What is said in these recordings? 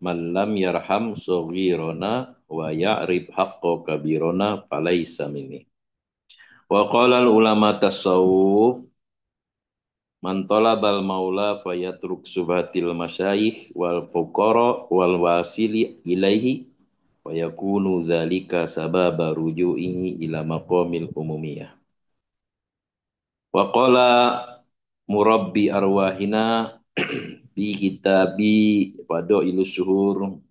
man lam yarham saghirana wa ya'rif haqqa kabirana falaysa minni. Wa qala al ulama tasawuf man talabal maula fayatruk subhatil masyayikh wal fuqara wal wasili ilaihi wa yakunu zalika sababa ruju'ihi ila maqamil umumiyah. Wa qala murabbi arwahina bi kitabi Fadailus Syuhur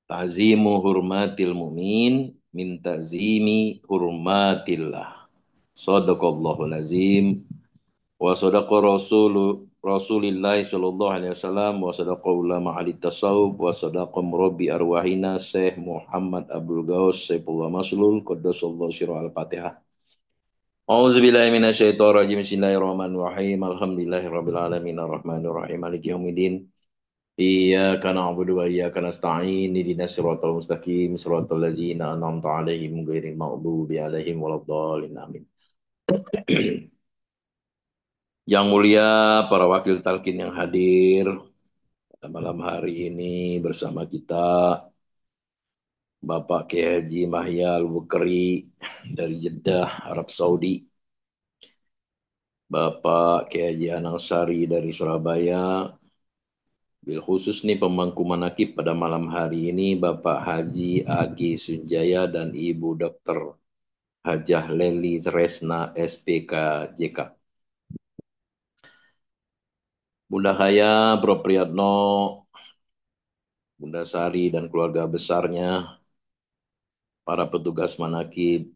ta'zimu hurmatil mu'min min ta'zimi hurmatillah. Shadaqallahul azim wa sadaqa Rasulillah sallallahu alaihi wasallam wa sadaqa ulama ahli tasawuf wa sadaqa murabbi arwahina Syekh Muhammad Abdul Ghaus Saifullah Maslul qaddasallahu sirra al-Fatihah. A'udzubillahi minasyaitonir rajim. Bismillahirrahmanirrahim. Alhamdulillahirabbil alamin arrahmanir rahim maliki yaumiddin. Iyyaka na'budu wa iyyaka nasta'in. Ihdinas siratal mustaqim siratal ladzina an'amta 'alaihim ghairil maghdubi 'alaihim waladdallin. Amin. Yang mulia para wakil talqin yang hadir pada malam hari ini bersama kita Bapak Kiai Haji Mahya Al-Bukri dari Jeddah, Arab Saudi. Bapak Kiai Haji Anangsari dari Surabaya. Bil khusus nih pemangku manakib pada malam hari ini Bapak Haji Agi Sunjaya dan Ibu Dr. Hajah Leli Tresna SPK JK. Bunda Haya, Bro Priyatno, Bunda Sari dan keluarga besarnya, para petugas manakib,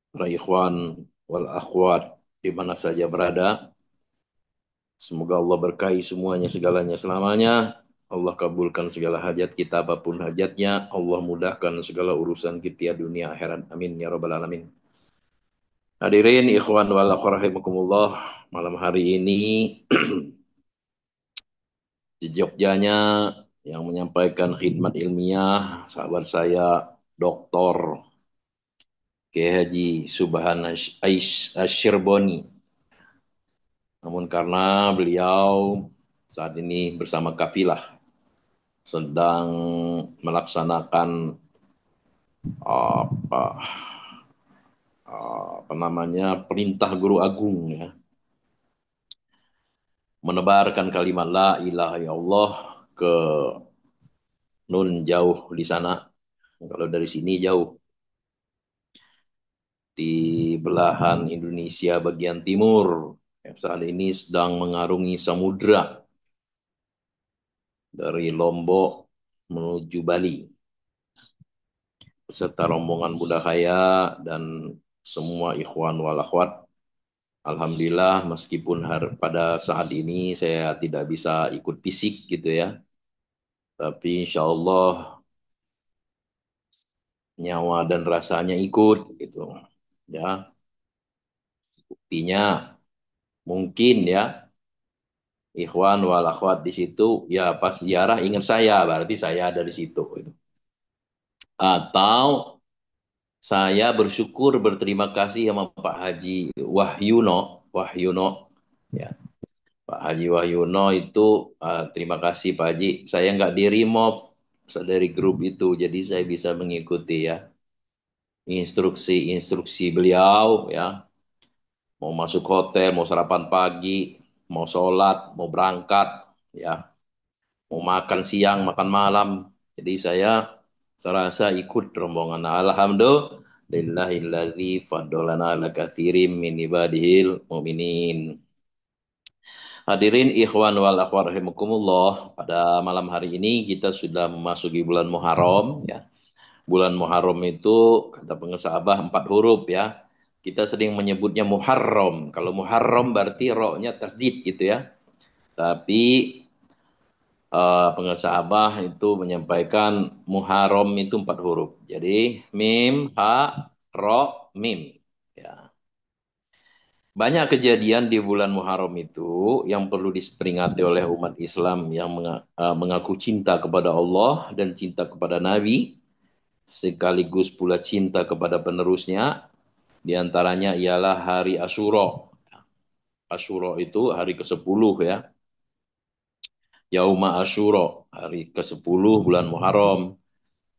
para ikhwan wal akhwat di mana saja berada. Semoga Allah berkahi semuanya segalanya selamanya. Allah kabulkan segala hajat kita apapun hajatnya. Allah mudahkan segala urusan kita dunia akhirat. Amin ya rabbal alamin. Hadirin ikhwan wal akhwat rahimakumullah. Malam hari ini di Jogjanya yang menyampaikan khidmat ilmiah sahabat saya Dr. Kiai Haji Subhan Asyirboni. Namun karena beliau saat ini bersama kafilah sedang melaksanakan apa apa namanya perintah guru agung ya, menebarkan kalimat la ilaha illallah ke Nun jauh di sana. Kalau dari sini jauh di belahan Indonesia bagian timur yang saat ini sedang mengarungi samudra dari Lombok menuju Bali beserta rombongan budaya dan semua ikhwan wal akhwat. Alhamdulillah meskipun pada saat ini saya tidak bisa ikut fisik gitu ya, tapi insya Allah nyawa dan rasanya ikut gitu ya. Buktinya mungkin ya ikhwan wal akhwat di situ ya pas ziarah ingat saya berarti saya ada di situ gitu. Atau saya bersyukur berterima kasih sama Pak Haji Wahyono ya. Pak Haji Wahyono itu terima kasih Pak Haji. Saya nggak di remove dari grup itu, jadi saya bisa mengikuti ya instruksi-instruksi beliau ya. Mau masuk hotel, mau sarapan pagi, mau sholat, mau berangkat ya, mau makan siang, makan malam. Jadi saya rasa ikut rombongan. Alhamdulillahilladzi faddalana ala katsirin min ibadihil mu'minin. Hadirin ikhwan wal akhwat rahimakumullah, pada malam hari ini kita sudah memasuki bulan Muharram ya. Bulan Muharram itu kata pengesah Abah 4 huruf ya. Kita sering menyebutnya Muharram. Kalau Muharram berarti ro-nya tasdid gitu ya. Tapi pengesah Abah itu menyampaikan Muharram itu 4 huruf. Jadi mim, ha, ro, mim. Ya. Banyak kejadian di bulan Muharram itu yang perlu diperingati oleh umat Islam yang mengaku cinta kepada Allah dan cinta kepada Nabi, sekaligus pula cinta kepada penerusnya. Di antaranya ialah hari Asyura. Asyura itu hari ke-10 ya. Yauma Asyura, hari ke-10 bulan Muharram,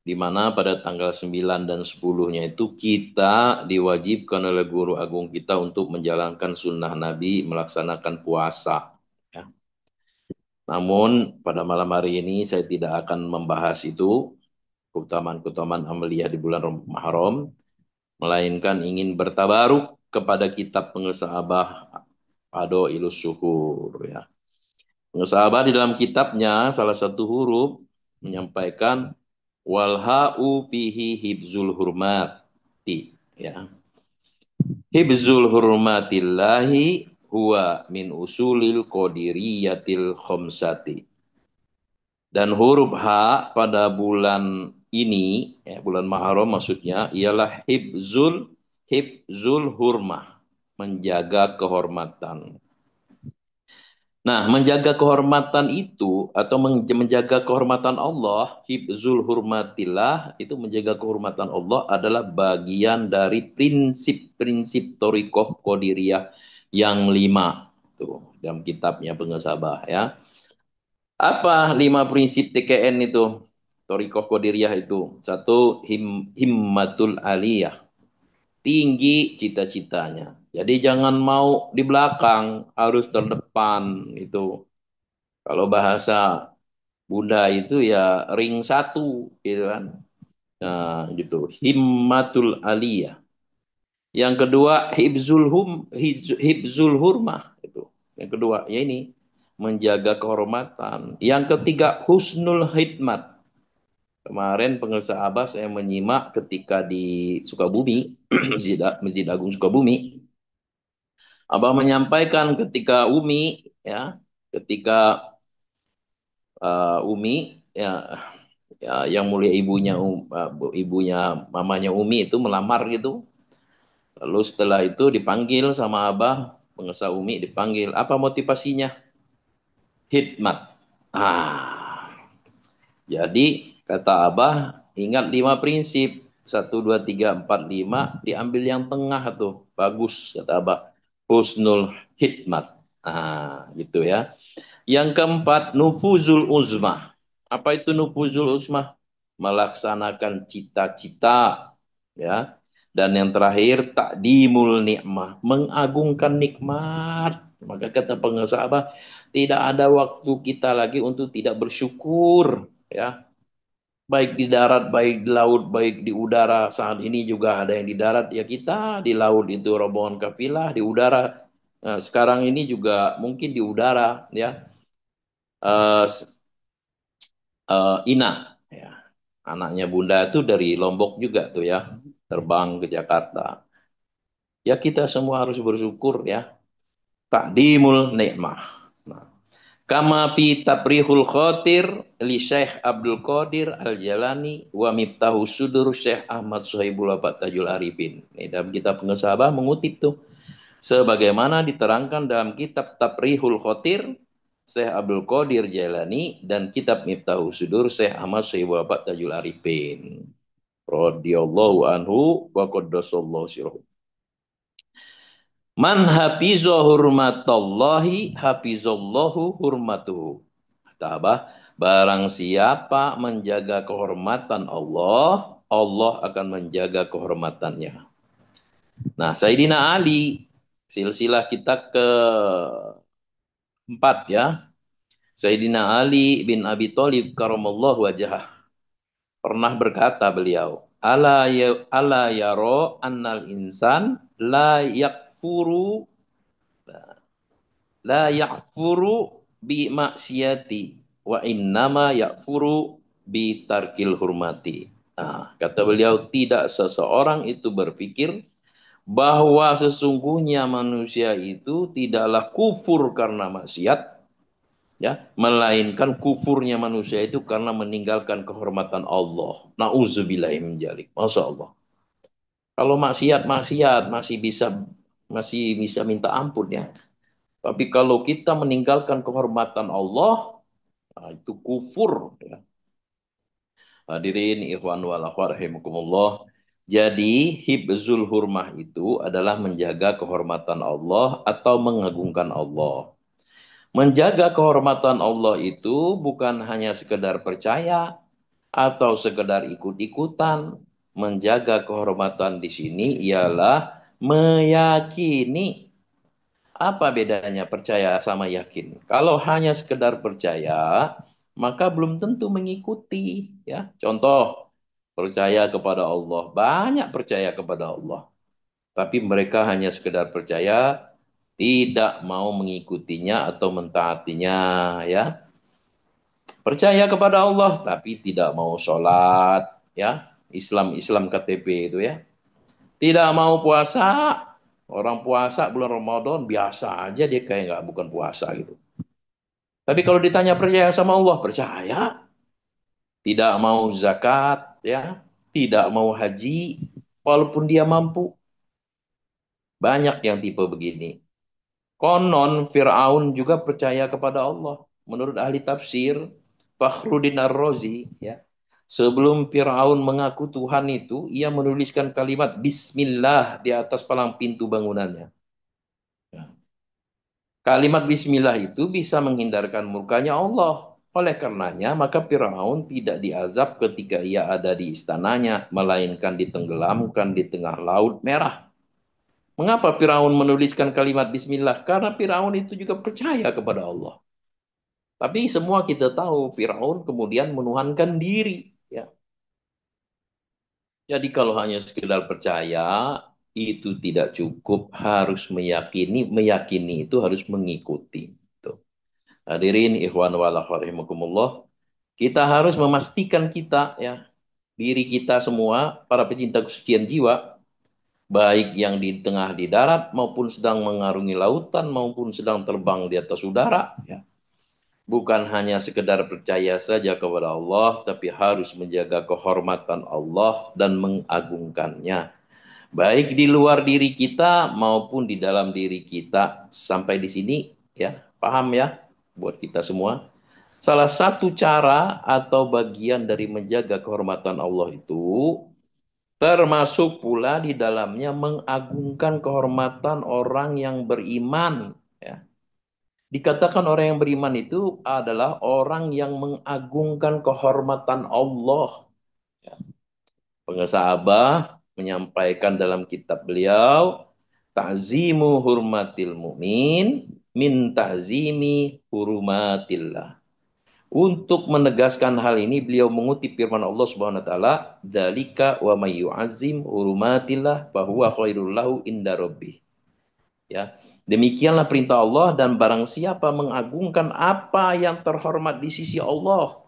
di mana pada tanggal 9 dan 10-nya itu kita diwajibkan oleh guru agung kita untuk menjalankan sunnah Nabi melaksanakan puasa. Ya. Namun pada malam hari ini saya tidak akan membahas itu, keutamaan-keutamaan amaliyah di bulan Muharram, melainkan ingin bertabaruk kepada kitab pengesahabah Ado Ilus Syukur. Ya. Pengesahabah di dalam kitabnya salah satu huruf menyampaikan walha'u fihi hibzul hurmati. Ya. Hibzul hurmatillahi huwa min usulil qadiriyatil khomsati. Dan huruf H pada bulan ini, ya, bulan Muharram maksudnya, ialah hibzul hurmah, menjaga kehormatan. Nah, menjaga kehormatan itu atau menjaga kehormatan Allah, hibzul hurmatillah, itu menjaga kehormatan Allah adalah bagian dari prinsip-prinsip Thariqah Qadiriyah yang 5. Tuh, dalam kitabnya pengesabah ya. Apa 5 prinsip TKN itu? Thariqah Qadiriyah itu. Satu, himmatul aliyah, tinggi cita-citanya. Jadi jangan mau di belakang, harus terdepan itu. Kalau bahasa Bunda itu ya ring satu gitu kan. Nah, gitu. Himmatul aliyah. Yang kedua hibzul hurmah itu. Yang kedua ya ini menjaga kehormatan. Yang ketiga husnul khidmat. Kemarin pengusaha Abah saya menyimak ketika di Sukabumi, Masjid Agung Sukabumi. Abah menyampaikan ketika ketika Umi yang mulia ibunya ibunya mamanya Umi itu melamar gitu. Lalu setelah itu dipanggil sama Abah, pengusaha Umi dipanggil, apa motivasinya? Hikmat. Jadi kata Abah, ingat 5 prinsip. 1, 2, 3, 4, 5 diambil yang tengah tuh. Bagus kata Abah. Husnul hikmat. Gitu ya. Yang keempat, nufuzul uzmah. Apa itu nufuzul uzmah? Melaksanakan cita-cita. Ya. Dan yang terakhir, takdimul nikmah. Mengagungkan nikmat. Maka kata pengusaha, tidak ada waktu kita lagi untuk tidak bersyukur. Ya. Baik di darat, baik di laut, baik di udara. Saat ini juga ada yang di darat. Ya kita di laut itu rombongan kafilah. Di udara. Nah, sekarang ini juga mungkin di udara. Ya eh, Ina, ya. Anaknya Bunda itu dari Lombok juga tuh ya, terbang ke Jakarta. Ya kita semua harus bersyukur ya. Takdimul nikmah. Nah, kama fi tabrihul khotir li Syekh Abdul Qadir Al-Jalani wa miftahu sudur Syekh Ahmad Suhaibul Wafat Tajul Arifin. Ini dalam kitab pengesabah mengutip tuh. Sebagaimana diterangkan dalam kitab Tabrihul Khotir Syekh Abdul Qadir Jailani dan kitab Miftahus Sudur Syekh Ahmad Syahibul Abad Tajul Arifin radhiyallahu anhu wa qaddasallahu sirruh. Man hafiza hurmatallahi hafizallahu hurmatuhu. Kata Abah, barang siapa menjaga kehormatan Allah, Allah akan menjaga kehormatannya. Nah, Sayyidina Ali, silsilah kita ke 4 ya. Sayyidina Ali bin Abi Thalib karamallahu wajhah pernah berkata beliau, ala yaro annal insan la yakfuru bi maksiati wa innama yakfuru bi tarkil hurmati. Nah, kata beliau, tidak seseorang itu berpikir bahwa sesungguhnya manusia itu tidaklah kufur karena maksiat, ya, melainkan kufurnya manusia itu karena meninggalkan kehormatan Allah. Nauzubillahi min dzalik. Masya Allah. Kalau maksiat masih bisa minta ampun ya. Tapi kalau kita meninggalkan kehormatan Allah, nah itu kufur ya. Hadirin ikhwan wal akhwat rahimakumullah. Jadi hibzul hurmah itu adalah menjaga kehormatan Allah atau mengagungkan Allah. Menjaga kehormatan Allah itu bukan hanya sekedar percaya atau sekedar ikut-ikutan. Menjaga kehormatan di sini ialah meyakini. Apa bedanya percaya sama yakin? Kalau hanya sekedar percaya, maka belum tentu mengikuti, ya. Contoh, percaya kepada Allah, banyak percaya kepada Allah, tapi mereka hanya sekedar percaya, tidak mau mengikutinya atau mentaatinya, ya. Percaya kepada Allah, tapi tidak mau sholat, ya. Islam KTP itu, ya. Tidak mau puasa, orang puasa bulan Ramadan biasa aja dia kayak nggak bukan puasa gitu. Tapi kalau ditanya percaya sama Allah, percaya. Tidak mau zakat, ya. Tidak mau haji, walaupun dia mampu. Banyak yang tipe begini. Konon Fir'aun juga percaya kepada Allah. Menurut ahli tafsir, Fakhruddin Ar-Razi, ya. Sebelum Fir'aun mengaku Tuhan itu, ia menuliskan kalimat Bismillah di atas palang pintu bangunannya. Ya. Kalimat Bismillah itu bisa menghindarkan murkanya Allah. Oleh karenanya, maka Firaun tidak diazab ketika ia ada di istananya, melainkan ditenggelamkan di tengah laut merah. Mengapa Firaun menuliskan kalimat Bismillah? Karena Firaun itu juga percaya kepada Allah. Tapi semua kita tahu Firaun kemudian menuhankan diri. Ya. Jadi kalau hanya sekedar percaya, itu tidak cukup. Harus meyakini, meyakini itu harus mengikuti. Tuh. Hadirin ikhwan wal akhwat rahimakumullah, kita harus memastikan kita, ya, diri kita semua para pecinta kesucian jiwa, baik yang di tengah di darat maupun sedang mengarungi lautan maupun sedang terbang di atas udara, ya. Bukan hanya sekedar percaya saja kepada Allah, tapi harus menjaga kehormatan Allah dan mengagungkannya. Baik di luar diri kita maupun di dalam diri kita. Sampai di sini, ya, paham ya buat kita semua. Salah satu cara atau bagian dari menjaga kehormatan Allah itu termasuk pula di dalamnya mengagungkan kehormatan orang yang beriman. Ya. Dikatakan orang yang beriman itu adalah orang yang mengagungkan kehormatan Allah. Ya. Pengesah Abah menyampaikan dalam kitab beliau, Ta'zimu hurmatil mu'min min ta'zimi hurumatillah. Untuk menegaskan hal ini, beliau mengutip firman Allah Subhanahu wa taala, "Dzalika wa may yu'azzim hurumatillah fahuwa khairul lahu inda rabbih." Ya. Demikianlah perintah Allah dan barang siapa mengagungkan apa yang terhormat di sisi Allah.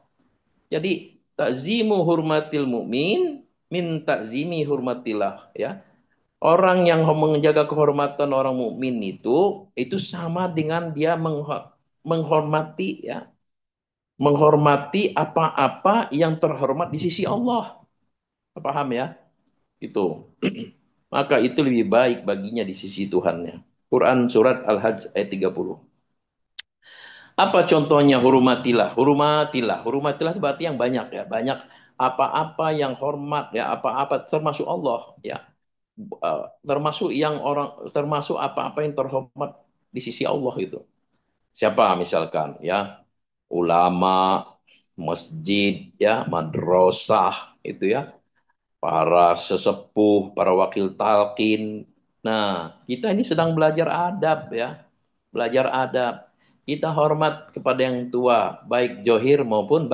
Jadi, takzimu hurmatil mukmin min takzimi hurmatillah, ya. Orang yang menjaga kehormatan orang mukmin itu sama dengan dia menghormati, ya, menghormati apa-apa yang terhormat di sisi Allah. Paham ya? Itu. Maka itu lebih baik baginya di sisi Tuhannya. Quran surat Al-Hajj ayat 30. Apa contohnya hurmatilah? Hurmatilah. Hurmatilah itu berarti yang banyak, ya. Banyak apa-apa yang hormat, ya, apa-apa termasuk Allah, ya. Termasuk yang orang termasuk apa-apa yang terhormat di sisi Allah itu. Siapa misalkan, ya? Ulama, masjid, ya, madrasah itu, ya, para sesepuh, para wakil talqin. Nah, kita ini sedang belajar adab, ya. Belajar adab. Kita hormat kepada yang tua, baik johir maupun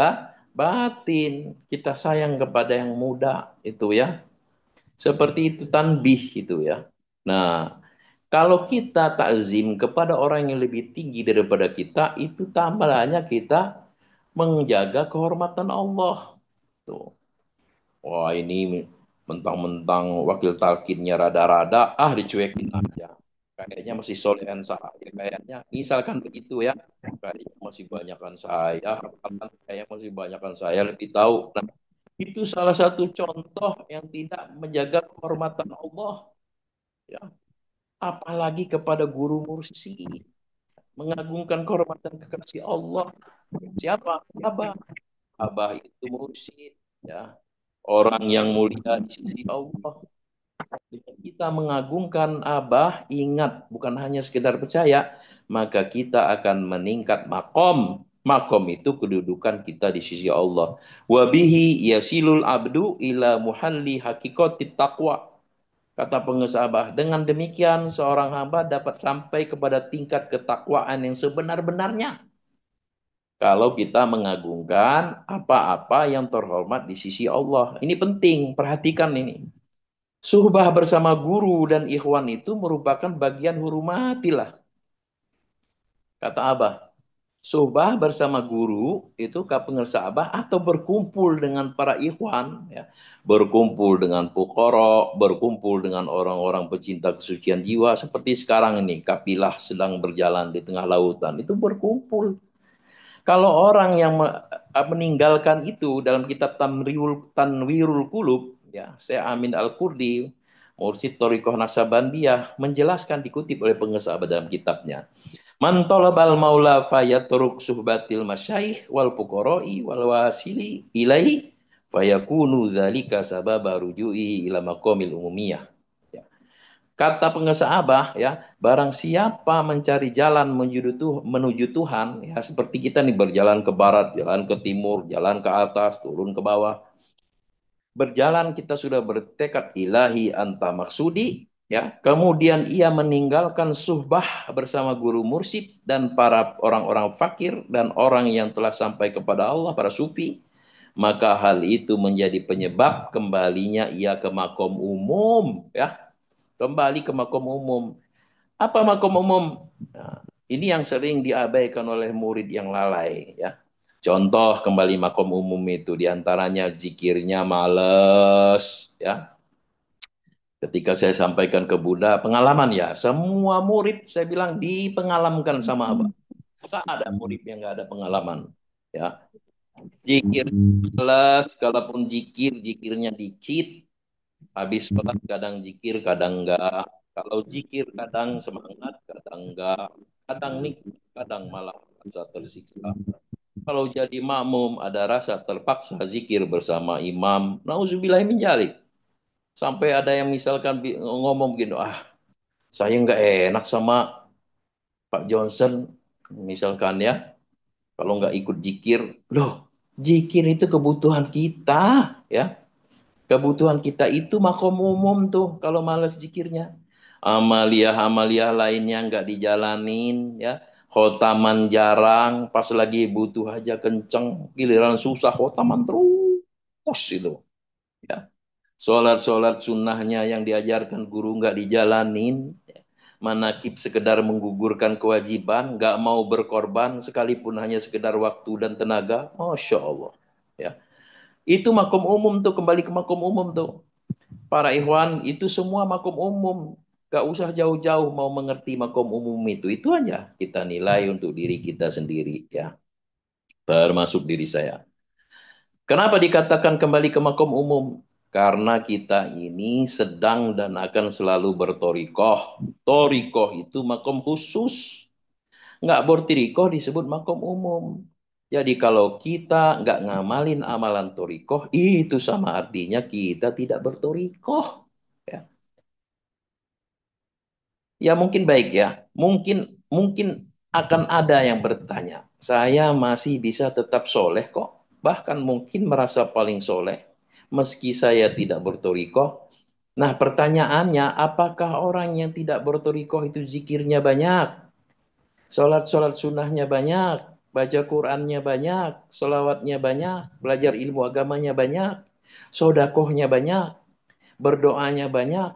batin. Kita sayang kepada yang muda, itu, ya. Seperti itu tanbih itu, ya. Nah, kalau kita takzim kepada orang yang lebih tinggi daripada kita, itu tambahnya kita menjaga kehormatan Allah. Tuh. Wah, ini mentang-mentang wakil talkinnya rada-rada, dicuekin aja. Kayaknya masih solehan saya. Kayaknya, misalkan begitu, ya. Kayaknya masih banyakan saya, kayak masih banyakan saya lebih tahu. Nah, itu salah satu contoh yang tidak menjaga kehormatan Allah. Ya. Apalagi kepada guru mursi. Mengagungkan kehormatan kekasih Allah. Siapa? Abah. Abah itu mursyid, ya. Orang yang mulia di sisi Allah. Dengan kita mengagungkan Abah, ingat bukan hanya sekedar percaya, maka kita akan meningkat makom. Makom itu kedudukan kita di sisi Allah. Wabihi yasilul abdu ila muhalli hakikatit taqwa. Kata pengesabah, dengan demikian seorang hamba dapat sampai kepada tingkat ketakwaan yang sebenar-benarnya. Kalau kita mengagungkan apa-apa yang terhormat di sisi Allah. Ini penting, perhatikan ini. Suhbah bersama guru dan ikhwan itu merupakan bagian hurmatilah. Kata Abah, suhbah bersama guru itu pengersa Abah atau berkumpul dengan para ikhwan, ya. Berkumpul dengan fuqara, berkumpul dengan orang-orang pecinta kesucian jiwa seperti sekarang ini kafilah sedang berjalan di tengah lautan itu berkumpul. Kalau orang yang meninggalkan itu dalam kitab Tanwirul Qulub, ya, Syekh Amin Al-Qurdi, Mursyid Thariqah Nasabandiyah menjelaskan dikutip oleh pengesah dalam kitabnya. Man talabal maula fayatruk suhbatil masyayikh wal fuqara'i wal wasili ilaihi fayakunu dzalika sababa ruju'i ila maqamil umumiyah. Ya. Kata pengesah Abah, ya, barang siapa mencari jalan menuju Tuhan, ya, seperti kita nih berjalan ke barat, jalan ke timur, jalan ke atas, turun ke bawah. Berjalan kita sudah bertekad ilahi anta maksudi, ya. Kemudian ia meninggalkan suhbah bersama guru mursyid dan para orang-orang fakir dan orang yang telah sampai kepada Allah, para sufi. Maka hal itu menjadi penyebab kembalinya ia ke makom umum, ya. Kembali ke makom umum. Apa makom umum? Nah, ini yang sering diabaikan oleh murid yang lalai, ya. Contoh kembali makom umum itu diantaranya zikirnya males, ya. Ketika saya sampaikan ke Bunda, pengalaman ya, semua murid saya bilang dipengalamkan sama Abah. Gak ada murid yang gak ada pengalaman, ya. Zikir males, kalaupun zikirnya dikit, habis sholat kadang zikir, kadang enggak. Kalau zikir kadang semangat, kadang enggak. Kadang nikmat, kadang malah rasa tersiksa. Kalau jadi makmum ada rasa terpaksa zikir bersama imam. Nauzubillah min dzalik. Sampai ada yang misalkan ngomong begini, saya nggak enak sama Pak Johnson, misalkan ya, kalau nggak ikut zikir. Loh, zikir itu kebutuhan kita, ya. Kebutuhan kita itu makom umum tuh kalau malas zikirnya. Amalia-amalia lainnya nggak dijalanin, ya. Khotaman jarang, pas lagi butuh aja kenceng, giliran susah khotaman terus itu. Ya. Sholat-sholat sunnahnya yang diajarkan guru nggak dijalanin. Manakib sekedar menggugurkan kewajiban, nggak mau berkorban sekalipun hanya sekedar waktu dan tenaga. Masya Allah. Ya. Itu makom umum tuh, kembali ke makom umum tuh. Para ikhwan, itu semua makom umum. Gak usah jauh-jauh mau mengerti makom umum itu. Itu aja kita nilai untuk diri kita sendiri, ya. Termasuk diri saya. Kenapa dikatakan kembali ke makom umum? Karena kita ini sedang dan akan selalu bertorikoh. Torikoh itu makom khusus. Nggak bertorikoh disebut makom umum. Jadi kalau kita nggak ngamalin amalan torikoh, itu sama artinya kita tidak bertorikoh. Ya. Ya mungkin baik ya. Mungkin mungkin akan ada yang bertanya, saya masih bisa tetap soleh kok. Bahkan mungkin merasa paling soleh meski saya tidak bertorikoh. Nah pertanyaannya, apakah orang yang tidak bertorikoh itu zikirnya banyak? Sholat-sholat sunnahnya banyak, baca Qurannya banyak, sholawatnya banyak, belajar ilmu agamanya banyak, sodakohnya banyak, berdoanya banyak,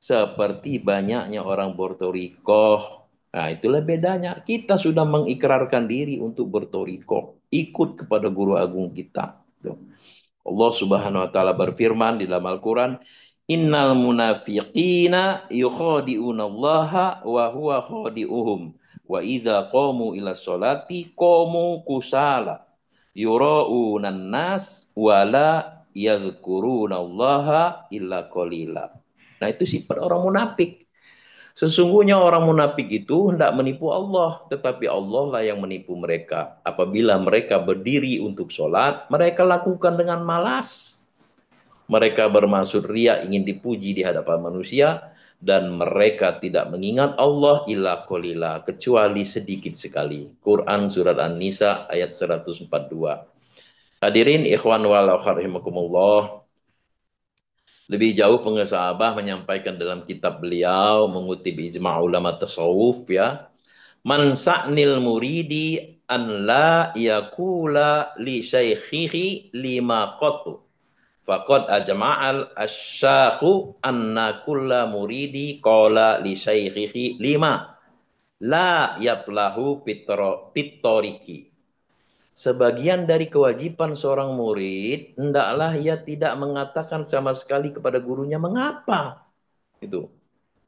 seperti banyaknya orang bertorikoh. Nah, itulah bedanya. Kita sudah mengikrarkan diri untuk bertorikoh. Ikut kepada guru agung kita. Tuh. Allah subhanahu wa ta'ala berfirman di dalam Al-Quran, Innal munafiqina yukhadi'una allaha wa huwa khadi'uhum. Wa idha qamu ila sholati qamu kusala. Yura'unan nas wa la yadhkuruna allaha illa qalila. Nah itu sifat orang munafik. Sesungguhnya orang munafik itu hendak menipu Allah, tetapi Allah lah yang menipu mereka. Apabila mereka berdiri untuk sholat, mereka lakukan dengan malas. Mereka bermaksud ria ingin dipuji di hadapan manusia, dan mereka tidak mengingat Allah illa qalila, kecuali sedikit sekali. Quran surat An-Nisa ayat 142. Hadirin ikhwan wal akhwat rahimakumullah. Lebih jauh pengesahabah menyampaikan dalam kitab beliau mengutip ijma' ulama tasawuf ya. Man sa'nil muridi an la yakula li syaikhihi lima qatu. Faqad ajma'al asyakhu anna kulla muridi qala li syaikhihi lima. La yablahu pittoriki. Sebagian dari kewajiban seorang murid, hendaklah ia tidak mengatakan sama sekali kepada gurunya mengapa. Itu.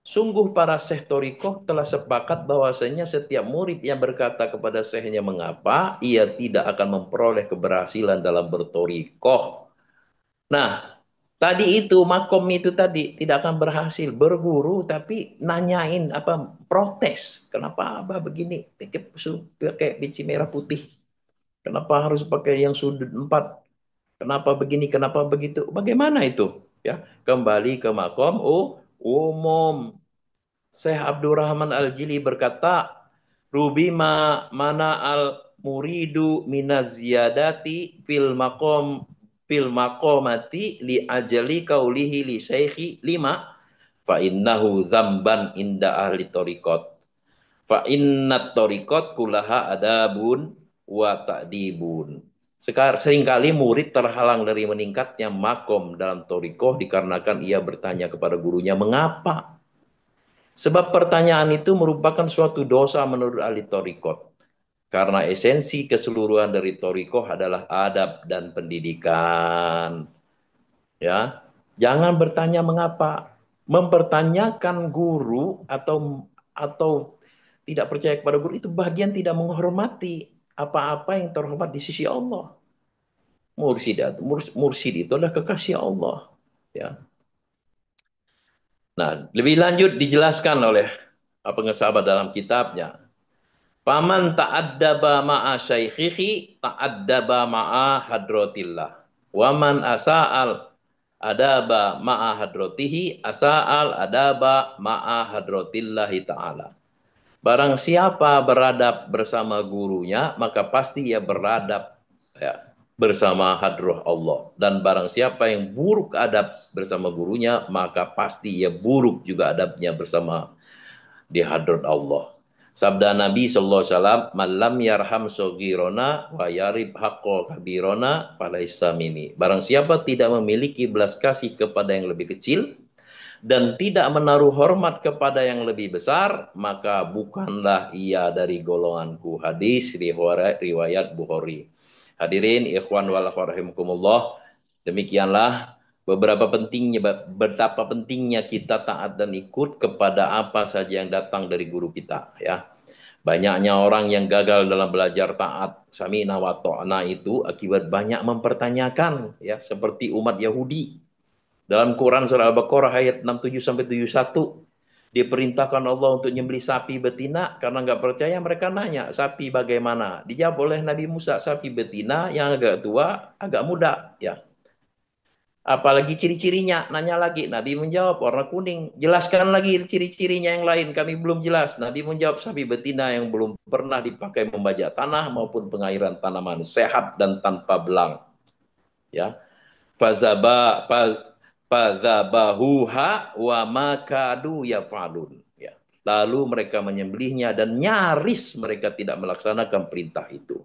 Sungguh para syekh torikoh telah sepakat bahwasanya setiap murid yang berkata kepada syekhnya mengapa, ia tidak akan memperoleh keberhasilan dalam bertorikoh. Nah, tadi itu makom itu tadi tidak akan berhasil berguru tapi nanyain apa protes. Kenapa Abah begini? Pakai biji merah putih. Kenapa harus pakai yang sudut empat? Kenapa begini? Kenapa begitu? Bagaimana itu? Ya, kembali ke makom umum. Syekh Abdurrahman Al-Jili berkata, Rubima mana al muridu minaz ziyadati fil maqamati li ajali kaulihi li syekhi lima fa innahu zamban inda ahli tariqat fa innat tariqat kulaha adabun wa ta'dibun. Seringkali murid terhalang dari meningkatnya makom dalam torikoh dikarenakan ia bertanya kepada gurunya mengapa. Sebab pertanyaan itu merupakan suatu dosa menurut ahli torikot. Karena esensi keseluruhan dari torikoh adalah adab dan pendidikan. Ya, jangan bertanya mengapa. Mempertanyakan guru atau tidak percaya kepada guru itu bagian tidak menghormati apa-apa yang terhormat di sisi Allah. Mursid itu adalah kekasih Allah. Ya. Nah, lebih lanjut dijelaskan oleh pengesahabat dalam kitabnya. Paman ta'addaba ma'a syaikhihi ta'addaba ma'a hadratillah. Waman asa'al adaba ma'a hadratihi asa'al adaba ma'a hadratillahi ta'ala. Barang siapa beradab bersama gurunya, maka pasti ia beradab ya, bersama hadrah Allah. Dan barang siapa yang buruk adab bersama gurunya, maka pasti ia buruk juga adabnya bersama di hadrat Allah. Sabda Nabi sallallahu alaihi wasallam, "Malam yarham sogirona wa yarib haqqo kabirona falaisa mini." Barang siapa tidak memiliki belas kasih kepada yang lebih kecil dan tidak menaruh hormat kepada yang lebih besar, maka bukanlah ia dari golonganku. Hadis riwayat Bukhari. Hadirin ikhwan wal akhwat rahimakumullah, demikianlah betapa pentingnya kita taat dan ikut kepada apa saja yang datang dari guru kita ya. Banyaknya orang yang gagal dalam belajar taat sami'na wa ta'na itu akibat banyak mempertanyakan ya, seperti umat Yahudi. Dalam Quran surah Al-Baqarah ayat 67 sampai 71 diperintahkan Allah untuk nyembelih sapi betina karena nggak percaya mereka nanya sapi bagaimana. Dijawab oleh Nabi Musa sapi betina yang agak tua, agak muda ya. Apalagi ciri-cirinya, nanya lagi. Nabi menjawab, warna kuning. Jelaskan lagi ciri-cirinya yang lain, kami belum jelas. Nabi menjawab, sapi betina yang belum pernah dipakai membajak tanah maupun pengairan tanaman, sehat dan tanpa belang. Ya, fazabahuha wa makadu yafalun. Ya. Lalu mereka menyembelihnya dan nyaris mereka tidak melaksanakan perintah itu.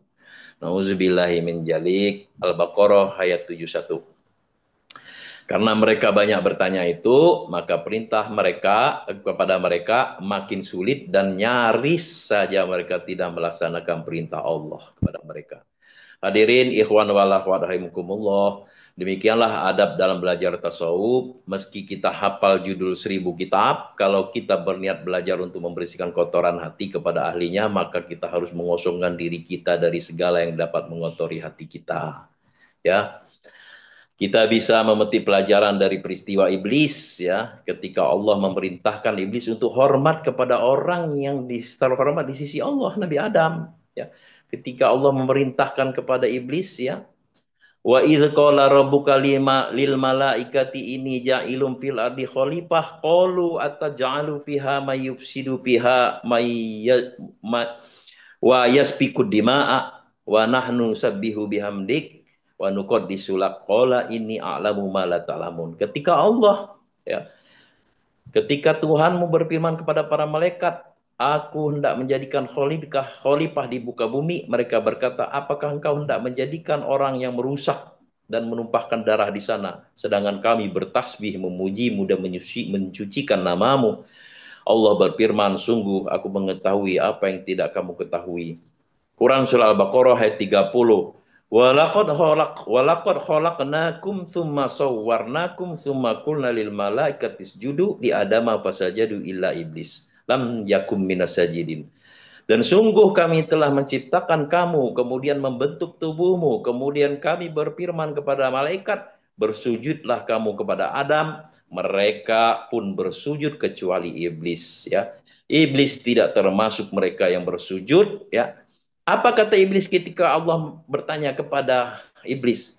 Nauzubillahi min dzalik. Al-Baqarah ayat 71. Karena mereka banyak bertanya itu, maka perintah mereka kepada mereka makin sulit dan nyaris saja mereka tidak melaksanakan perintah Allah kepada mereka. Hadirin ikhwan wal akhwat rahimakumullah, demikianlah adab dalam belajar tasawuf. Meski kita hafal judul 1000 kitab, kalau kita berniat belajar untuk membersihkan kotoran hati kepada ahlinya, maka kita harus mengosongkan diri kita dari segala yang dapat mengotori hati kita. Ya, kita bisa memetik pelajaran dari peristiwa iblis ya, ketika Allah memerintahkan iblis untuk hormat kepada orang yang terhormat di sisi Allah, Nabi Adam ya. Ketika Allah memerintahkan kepada iblis ya Wa idz qala rabbuka lil malaikati inni ja'ilum fil ardi khalifah qalu ataj'alu fiha may yufsidu fiha wa yasfiku dima'a wa nahnu sabbihu bihamdik wa nuqaddisu lak qala inni a'lamu ma la ta'lamun. Ketika Allah, ya, ketika Tuhanmu berfirman kepada para malaikat, aku hendak menjadikan khalifah di muka bumi. Mereka berkata, apakah engkau hendak menjadikan orang yang merusak dan menumpahkan darah di sana, sedangkan kami bertasbih memujimu dan mencucikan namamu. Allah berfirman, sungguh aku mengetahui apa yang tidak kamu ketahui. Quran Surah Al-Baqarah ayat 30. Walaqad khalaqnakum tsumma sawwarnakum tsumma qulna lil malaikati isjudu li adama fasajadu illa iblis lam yakum minas sajidin. Dan sungguh kami telah menciptakan kamu, kemudian membentuk tubuhmu, kemudian kami berfirman kepada malaikat, bersujudlah kamu kepada Adam, mereka pun bersujud kecuali iblis, ya. Iblis tidak termasuk mereka yang bersujud, ya. Apa kata iblis ketika Allah bertanya kepada iblis?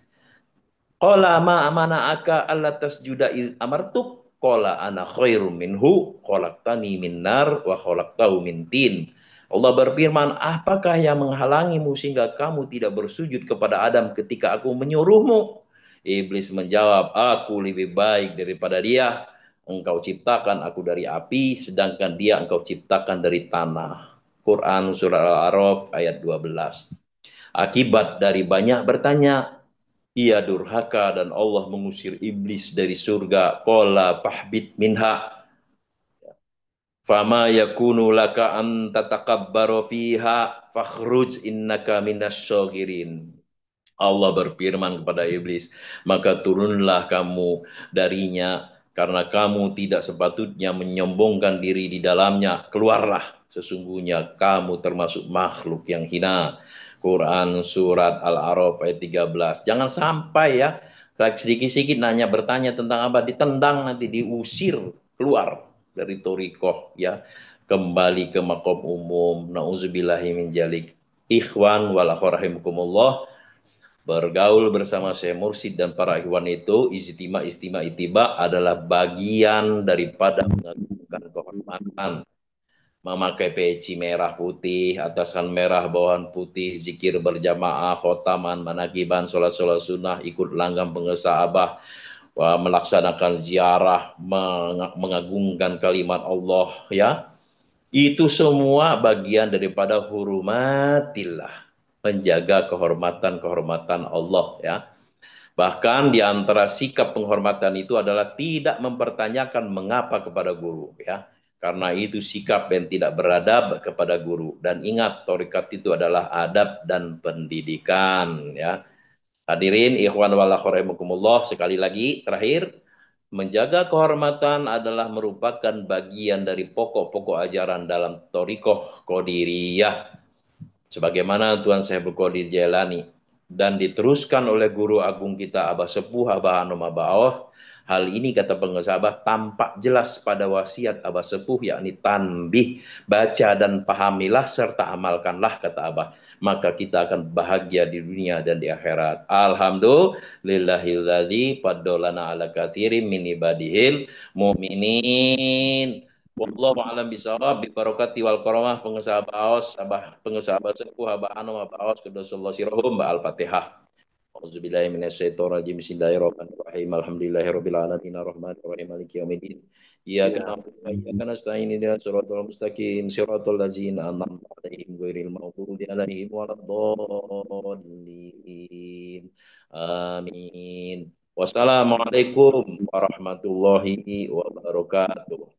Qala ma aka alla tasjuda iz amartuk qala ana khairum minhu khalaqtani min nar wa khalaqtahu min tin. Allah berfirman, apakah yang menghalangimu sehingga kamu tidak bersujud kepada Adam ketika aku menyuruhmu? Iblis menjawab, aku lebih baik daripada dia. Engkau ciptakan aku dari api, sedangkan dia engkau ciptakan dari tanah. Quran Surah Al-A'raf ayat 12. Akibat dari banyak bertanya, ia durhaka dan Allah mengusir iblis dari surga. Qala fahbit minha. Fama yakunu laka an tatakabbaru fiha fakhruj innaka minasyagirin. Allah berfirman kepada iblis, maka turunlah kamu darinya karena kamu tidak sepatutnya menyombongkan diri di dalamnya. Keluarlah, sesungguhnya kamu termasuk makhluk yang hina. Quran surat Al-A'raf ayat 13. Jangan sampai, ya, sedikit-sedikit nanya bertanya tentang apa, ditendang nanti, diusir keluar dari torikoh, ya, kembali ke makom umum. Nauzubillahi min jalik. Ikhwan wal akhwat rahimakumullah, bergaul bersama Syekh Mursyid dan para ikhwan itu, istimewa itiba adalah bagian daripada mengagungkan kehormatan. Memakai peci merah putih, atasan merah, bawahan putih, zikir berjamaah, khotaman, manakiban, sholat-sholat sunnah, ikut langgam pengesah abah, melaksanakan ziarah, mengagungkan kalimat Allah, ya. Itu semua bagian daripada hurumatillah, menjaga kehormatan-kehormatan Allah, ya. Bahkan di antara sikap penghormatan itu adalah tidak mempertanyakan mengapa kepada guru, ya. Karena itu sikap yang tidak beradab kepada guru. Dan ingat, thariqat itu adalah adab dan pendidikan, ya. Hadirin ikhwan wal akhwat, sekali lagi terakhir, menjaga kehormatan adalah merupakan bagian dari pokok-pokok ajaran dalam thariqah Qadiriyah. Sebagaimana Tuan Syekh Qadir Jailani dan diteruskan oleh guru agung kita Abah Sepuh Abah Anom Abah Awf. Hal ini, kata pengesabah, tampak jelas pada wasiat Abah Sepuh, yakni tanbih, baca dan pahamilah serta amalkanlah, kata Abah. Maka kita akan bahagia di dunia dan di akhirat. Alhamdulillahilladzi faddalana ala katsirin min ibadihil mu'minin. Wallahu a'lam bishawab, bi barakati wal karamah pengusaha Baos, pengusaha Sepuh, Abah Anum, Abah Aos, Kudusullah Sirahum, Al-Fatihah. Auzubillahi minasyaitonir rajim. Bismillahirrahmanirrahim. Alhamdulillahirabbil alamin arrahmanir rahim maliki yaumiddin. Iyyaka na'budu wa iyyaka nasta'in ihdinas siratal mustaqim siratal ladzina an'amta 'alaihim ghairil maghdubi 'alaihim waladdallin. Amin. Wassalamualaikum warahmatullahi wabarakatuh.